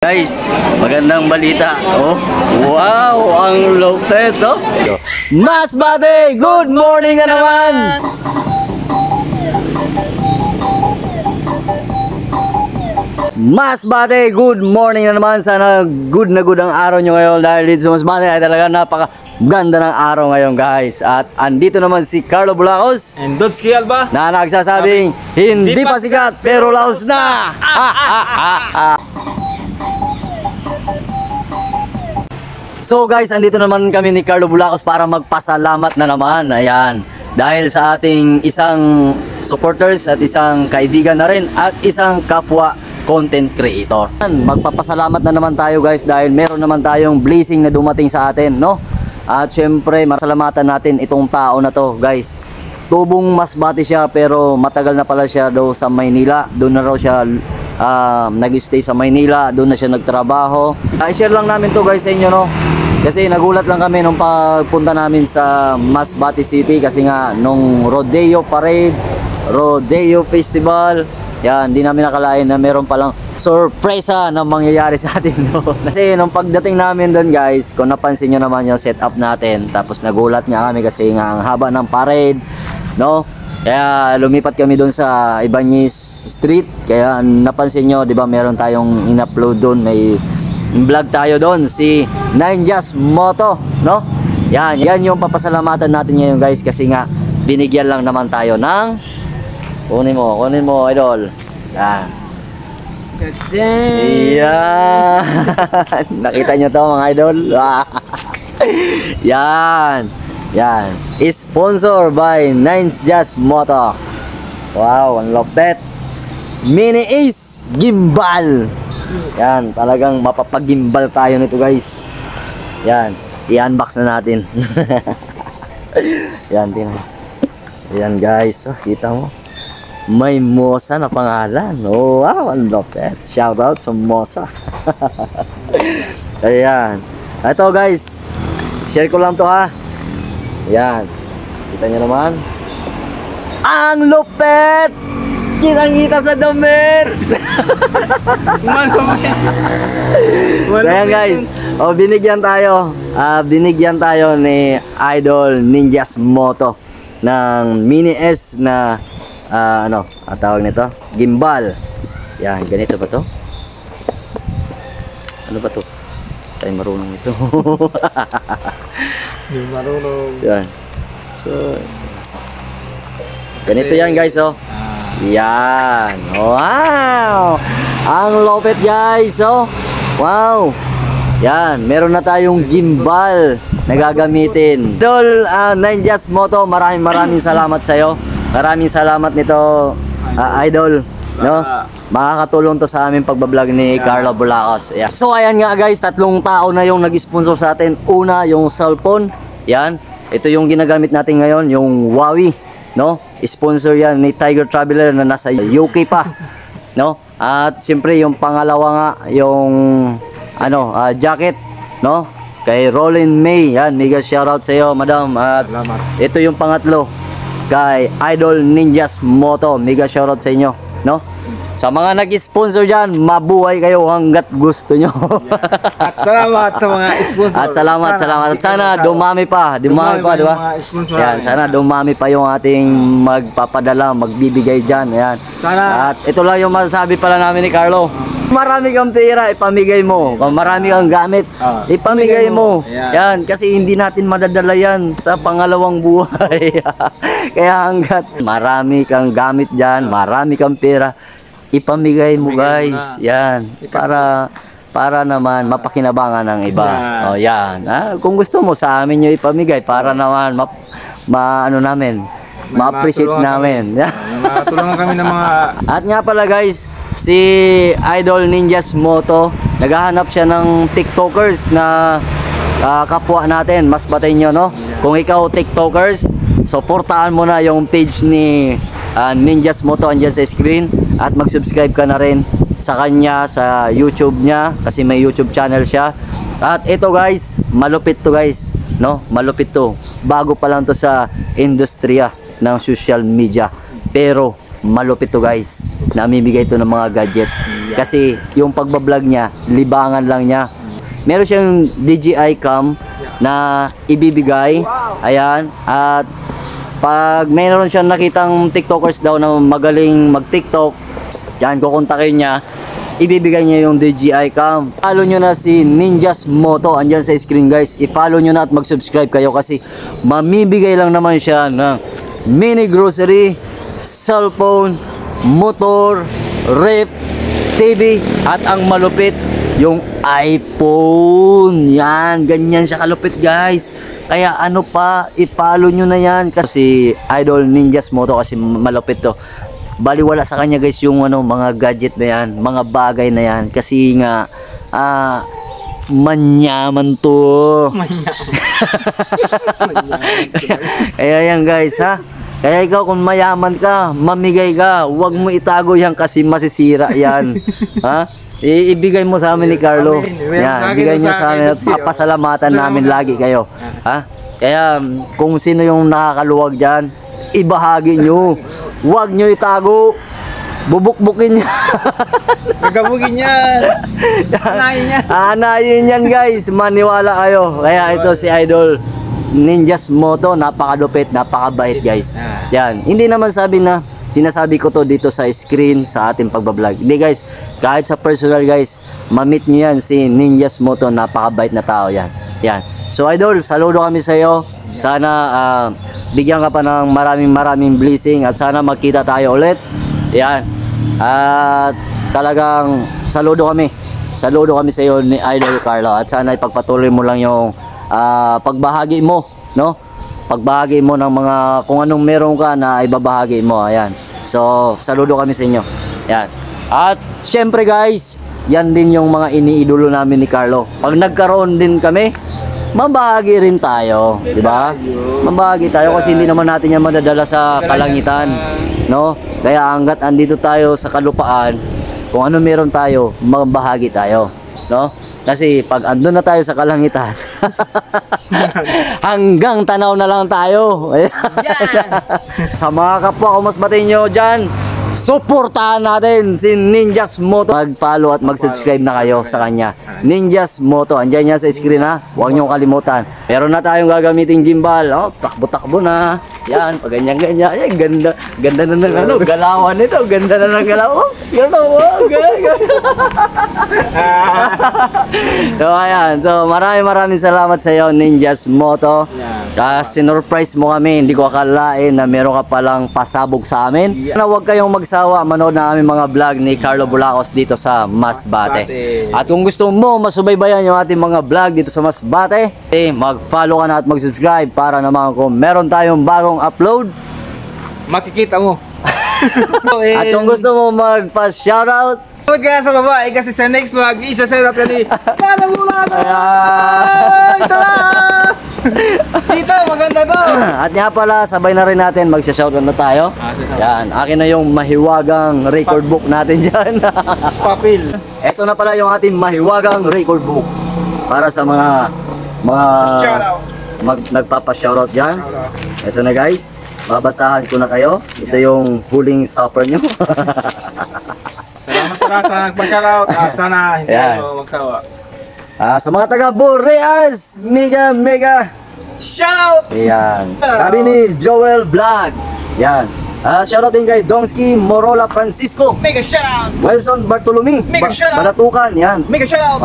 Guys, magandang balita. Oh, wow, ang lupit, oh. Masbate, good morning na naman. Masbate, good morning na naman. Sana good na good ang araw nyo ngayon dahil dito sa Masbate ay talaga napakaganda ng araw ngayon, guys. At andito naman si Carlo Bulacos And Dodski Alba na nagsasabing hindi pa sikat pero laos na. So guys, andito naman kami ni Carlo Bulacos para magpasalamat na naman. Ayan. Dahil sa ating isang supporters at isang kaibigan na rin at isang kapwa content creator. Magpapasalamat na naman tayo, guys, dahil meron naman tayong blessing na dumating sa atin, no? At syempre, masalamatan natin itong tao na to, guys. Tubong Masbate siya pero matagal na pala siya daw sa Maynila. Doon na raw siya nag-stay sa Maynila, doon na siya nagtrabaho. I-share lang namin to, guys, sa inyo, no? Kasi nagulat lang kami nung pagpunta namin sa Masbate City kasi nga nung Rodeo Parade, Rodeo Festival, yan, di namin nakalain na meron palang sorpresa na mangyayari sa atin doon. Kasi nung pagdating namin doon, guys, kung napansin nyo naman yung setup natin, tapos nagulat nga kami kasi nga ang haba ng parade, no? Kaya lumipat kami doon sa Ibanez Street. Kaya napansin nyo, di ba, meron tayong in-upload doon, may vlog tayo doon, si Ninjas Moto, no? Yan yung papasalamatan natin ngayon, guys, kasi nga binigyan lang naman tayo ng kunin mo, idol. Yan. Yan. Nakita nyo to, mga idol? Yan. Sponsor by Ninjas Moto. Wow, ang lupit. Mini Ace Gimbal. Yan, talagang mapapagimbal tayo nito, guys. Yan, i-unbox na natin. Yan, tingnan. Yan, guys, oh, kita mo. May Mosa na pangalan. Oh, wow, ang lupit. Shout out sa Mosa. Ayan. Ito, guys, share ko lang to, ha. Yan, kita nyo naman. Ang lupit! Kitang-kita sa damit. So yan, guys, oh, binigyan tayo ni Idol Ninjas Moto ng Mini S na ano ang tawag nito, gimbal. Yan, ganito ba to? Ano ba to? Tayo marunong ito. Hindi marunong. Yan, so ganito yan, guys, oh. Yan. Wow. Ang lupit, guys. Oh. Wow. Yan. Meron na tayong gimbal na gagamitin. Idol Ninjas Moto, maraming salamat sa iyo. Maraming salamat nito, Idol. No? Makakatulong to sa aming pagbablog ni Carlo Bulacos. Yeah. So ayan nga, guys, tatlong tao na yung nag-sponsor sa atin. Una, yung cellphone. Yan. Ito yung ginagamit natin ngayon, yung Huawei. No? Sponsor yan ni Tiger Traveler na nasa UK pa, no? At siyempre yung pangalawa nga, yung ano, jacket, no? Kay Roland May. Yan, mega shoutout sa iyo, madam. At ito yung pangatlo, kay Idol Ninjas Moto. Mega shoutout sa inyo, no? Sa mga nag-sponsor dyan, mabuhay kayo hanggat gusto nyo. At salamat sa mga sponsor. At salamat. At sana dumami pa, di ba? Yan, sana dumami pa yung ating magpapadala, magbibigay dyan. Yan. Sana. At ito lang yung masasabi pala namin ni Carlo. Marami kang pera, ipamigay mo. Kung marami kang gamit, ipamigay mo. Yan, kasi hindi natin madadala yan sa pangalawang buhay. Kaya hanggat marami kang gamit dyan, marami kang pera, ipamigay mo, guys. Yan, para naman mapakinabangan ng iba. Oh, yan. Kung gusto mo sa amin nyo ipamigay para naman ma-appreciate namin. Matulungan kami ng mga. At nga pala, guys, si Idol Ninjas Moto, naghahanap siya ng TikTokers na kapwa natin, Masbate nyo, no? Kung ikaw TikTokers, supportahan mo na yung page ni Ninjas Moto, andyan sa screen. At mag-subscribe ka na rin sa kanya, sa YouTube niya, kasi may YouTube channel siya. At ito, guys, malupit to, guys, no? Malupit to. Bago pa lang to sa industriya ng social media. Pero malupit to, guys. Namimigay to ng mga gadget. Kasi yung pagbablog niya, libangan lang niya. Meron siyang DJI cam na ibibigay. Ayan. At pag mayroon siyang nakitang TikTokers daw na magaling mag-TikTok, yan, kukontakin niya, ibibigay niya yung DJI cam. Follow nyo na si Ninjas Moto. Andyan sa screen guys. I-follow nyo na at mag-subscribe kayo kasi mamibigay lang naman siya ng mini grocery, cellphone, motor, rep, TV, at ang malupit, yung iPhone. Yan, ganyan siya kalupit guys. Kaya ano pa, i-follow nyo na yan. Kasi Idol Ninjas Moto kasi malupit to. Baliwala sa kanya guys yung mga gadget na yan, mga bagay na yan. Kasi nga, manyaman to. Kaya yan guys ha. Kaya ikaw kung mayaman ka, mamigay ka, huwag mo itago yan kasi masisira yan. Ha? Ibigay mo sa amin ni Carlo. Yan, ibigay niyo sa amin at papasalamatan namin lagi kayo. Ha? Kaya kung sino yung nakakaluwag dyan, ibahagi nyo. Huwag nyo itago. Bubukbukin niya. Gagabugin yan. Anayin yan. Anayin yan guys. Maniwala kayo. Kaya ito si Idol Ninjas Moto, napakalupit, napakabait guys. Yan. Hindi naman sinasabi ko to dito sa screen sa ating pagbablog. Hindi guys, kahit sa personal guys, ma-meet niyo yan si Ninjas Moto, napakabait na tao yan. Yan. So Idol, saludo kami sa iyo. Sana bigyan ka pa ng maraming blessing at sana magkita tayo ulit. Yan. At talagang saludo kami. Saludo kami sa iyo ni Idol Carlo at sana ipagpatuloy mo lang yung pagbahagi mo, no? Pagbahagi mo ng mga kung anong meron ka na ibabahagi mo. Ayan. So, saludo kami sa inyo. Ayan. At syempre guys, yan din yung mga iniidolo namin ni Carlo. Pag nagkaroon din kami, mabahagi rin tayo, di ba? Mabahagi tayo kasi hindi naman natin yan madadala sa kalangitan, no? Kaya hanggat andito tayo sa kalupaan, kung ano meron tayo, mabahagi tayo, no? Kasi pag andun na tayo sa kalangitan, hanggang tanaw na lang tayo. Sa mga kapwa ko mas batinyo dyan, suportahan natin si Ninjas Moto. Mag-follow at mag-subscribe na kayo sa kanya. Ninjas Moto, andyan niya sa screen ha. Huwag niyong kalimutan. Meron na tayong gagamiting gimbal. Oh, takbo-takbo na. Yan, pag ganyan-ganyan. Ay, ganda na ng galawan nito. Ganda na ng galawan. So, ayan. So, maraming salamat sa iyo, Ninjas Moto. Sinurprise mo kami. Hindi ko akalain na meron ka palang pasabog sa amin. Huwag kayong magsawa. Manood na kami mga vlog ni Carlo Bulacos dito sa Masbate. At kung gusto mo masubaybayan yung ating mga vlog dito sa Masbate, mag-follow ka na at mag-subscribe para naman kung meron tayong bagong upload, Makikita mo. at kung gusto mo magpa-shoutout, Huwag ka sa babae kasi sa next vlog, isa-shoutout ka ni Carlo Bulacos! Ito na! Dito, maganda to! At nga pala, sabay na rin natin, magsha-shoutout na tayo. Yan, akin na yung mahiwagang record book natin dyan. Papil. Ito na pala yung ating mahiwagang record book para sa mga Shoutout. nagpapa-shoutout dyan. Ito na guys, babasahan ko na kayo. Ito yung huling supper nyo. Salamat pala sa nagpa-shoutout at sana hindi Yan. mo magsawa. Sa mga taga Boreas, mega Shoutout! ayan. Sabi ni Joel Vlog. Yan. Shoutout din kay Domsky Morola Francisco, Mega shoutout! Wilson Bartolome, Mega shoutout! Balatukan, yan. Mega shoutout!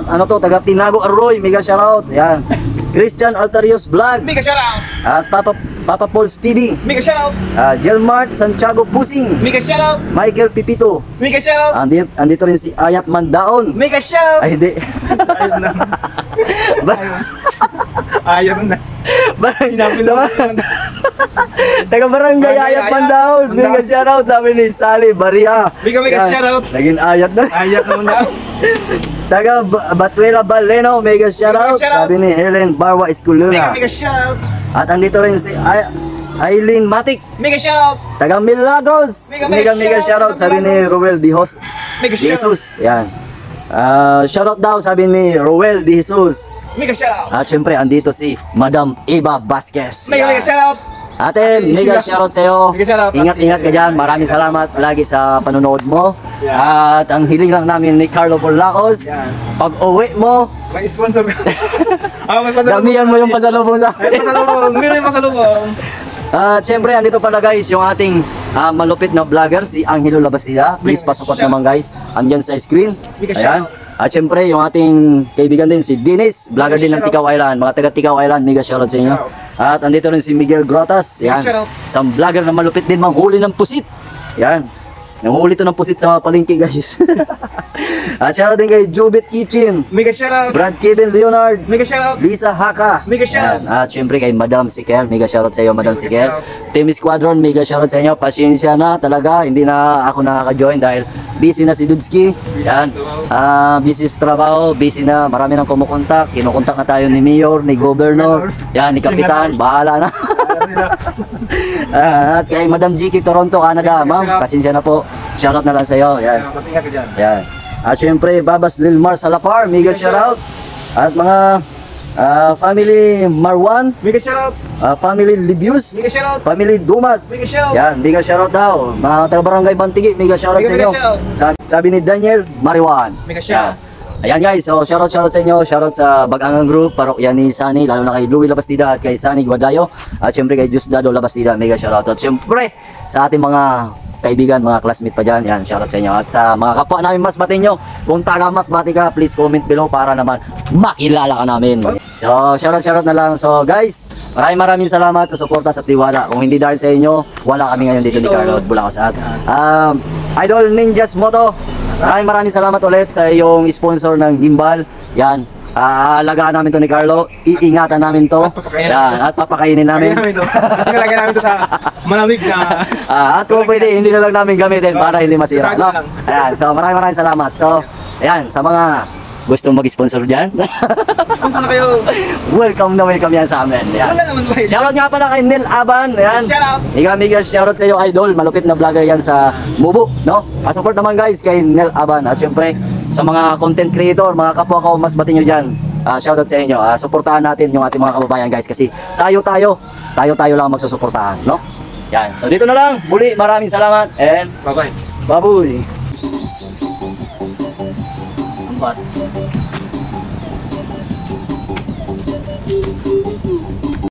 Ano to, taga Tinago Arroy, mega shoutout. Yan. Christian Altarios Vlog. Mega shoutout! At Papa Paul's TV. Mega shoutout! Jelmart Santiago Pusing. Mega shoutout! Michael Pipito. Mega shoutout! Andito rin si Ayat Mandaon. Mega shoutout! Ay, hindi. Ayaw na. Ba- Ayaw na. Taga Barangay Ayat Mandaon. Mega shoutout sabi ni Sally Baria. Mega Yan. shoutout! Naging ayat na. Ayaw naman na. Taga Batuela Baleno. Mega shoutout Mega shoutout. sabi ni Helen Barwa Esculuna. Mega shoutout! At andito rin si Aileen Matic. Mega shoutout! Taga Milagros. Mega Mega shoutout sabi ni Roel Di Mega shoutout! Jesus. Yan. Shoutout daw sabi ni Roel Di Jesus. Mega shoutout! At syempre andito si Madam Eva Vasquez. Mega Yan. shoutout! Ate, mega shoutout sa'yo. Mega shoutout. Ingat-ingat ka dyan. Maraming salamat lagi sa panonood mo. Yeah. At ang hiling lang namin ni Carlo Polacos, Yan. pag uwi mo, May sponsor ka. May pasalubong. damihan mo yung pasalubong sa May pasalubong. Meron yung pasalubong. At syempre, andito pala guys, yung ating malupit na vlogger, si Angelo Labastida. Please pasupot naman guys, andyan sa screen. Mega Ayan. At syempre, yung ating kaibigan din, si Dennis, vlogger din ng Tikaw Island. Mga taga Tikaw Island, mega shoutout sa inyo. At andito rin si Miguel Grotas. Yan. Shoutout. Isang vlogger na malupit din, manghuli ng pusit. Yan. Nanghuli to ng pusit sa palengke guys. At shoutout din kay Jubit Kitchen, Mega shoutout. Brad Kevin Leonard, Mega shoutout. Lisa Haka. Mega shoutout. Yan. At syempre kay Madam Sikel, mega shoutout sa iyo Madam Mega Sikel. Team Squadron, mega shoutout sa inyo. Pasensya na talaga, hindi na ako nakaka-join dahil busy na si Dudski. Yan. Busy sa trabaho, busy na. Marami nang kumukontak. Kinukontak na tayo ni Mayor, ni Governor, yan, ni Kapitan. Bahala na. At kay Madam GK Toronto, Canada. Ma'am, pasensya na po. Shoutout na lang sa iyo. Yan. Ingat ka dyan. Yan. At syempre, Babas Lilmar Salapar, mega shoutout. At mga family Marwan, Mega shoutout. family Libius, Mega shoutout. family Dumas. Mega shoutout. Yan, mega shoutout daw. Mga taga Barangay Bantigi, mega shoutout sa Mega inyo. shoutout. Sabi ni Daniel Mariwan. Mega shoutout. Ayan guys, so shoutout sa inyo, shoutout sa Bagangang Group, parokya ni Sunny, lalo na kay Louie Labastida at kay Sunny Guadayo, at syempre kay Diosdado Labastida, mega shoutout. At syempre sa ating mga kaibigan, mga classmate pa dyan, yan, shoutout sa inyo. At sa mga kapwa namin Masbate nyo, kung taga Masbate ka, please comment below para naman makilala ka namin. So shoutout na lang. So guys, maraming salamat sa suporta sa tiwala. Kung hindi dahil sa inyo, wala kami ngayon dito ni Carlo Bulacos. At Idol Ninjas Moto, maraming salamat ulit sa iyong sponsor ng gimbal. Yan, alagaan namin to ni Carlo, iingatan namin to. Yan, at papakainin namin. Nilagay namin to sa malamig na. At kung pwede, hindi na lang namin gamitin para hindi masira, no? Ayan, so maraming salamat. So, ayan, sa mga gustong mag-sponsor dyan, Sponsor na kayo. welcome yan sa amin. Ayan. Wala naman ba yun? Shoutout nga pala kay Nel Aban. Ayan. Shoutout. Mega shoutout sa iyo, idol. Malupit na vlogger yan sa Mubu, no? Support naman guys kay Nel Aban. At syempre, sa mga content creator, mga kapwa ko, mas bati nyo dyan. Shoutout sa inyo. Suportahan natin yung ating mga kababayan guys. Kasi tayo lang magsusuportahan, no? Yan. So dito na lang. Muli, maraming salamat. And Bye-bye. baboy. Ang bat.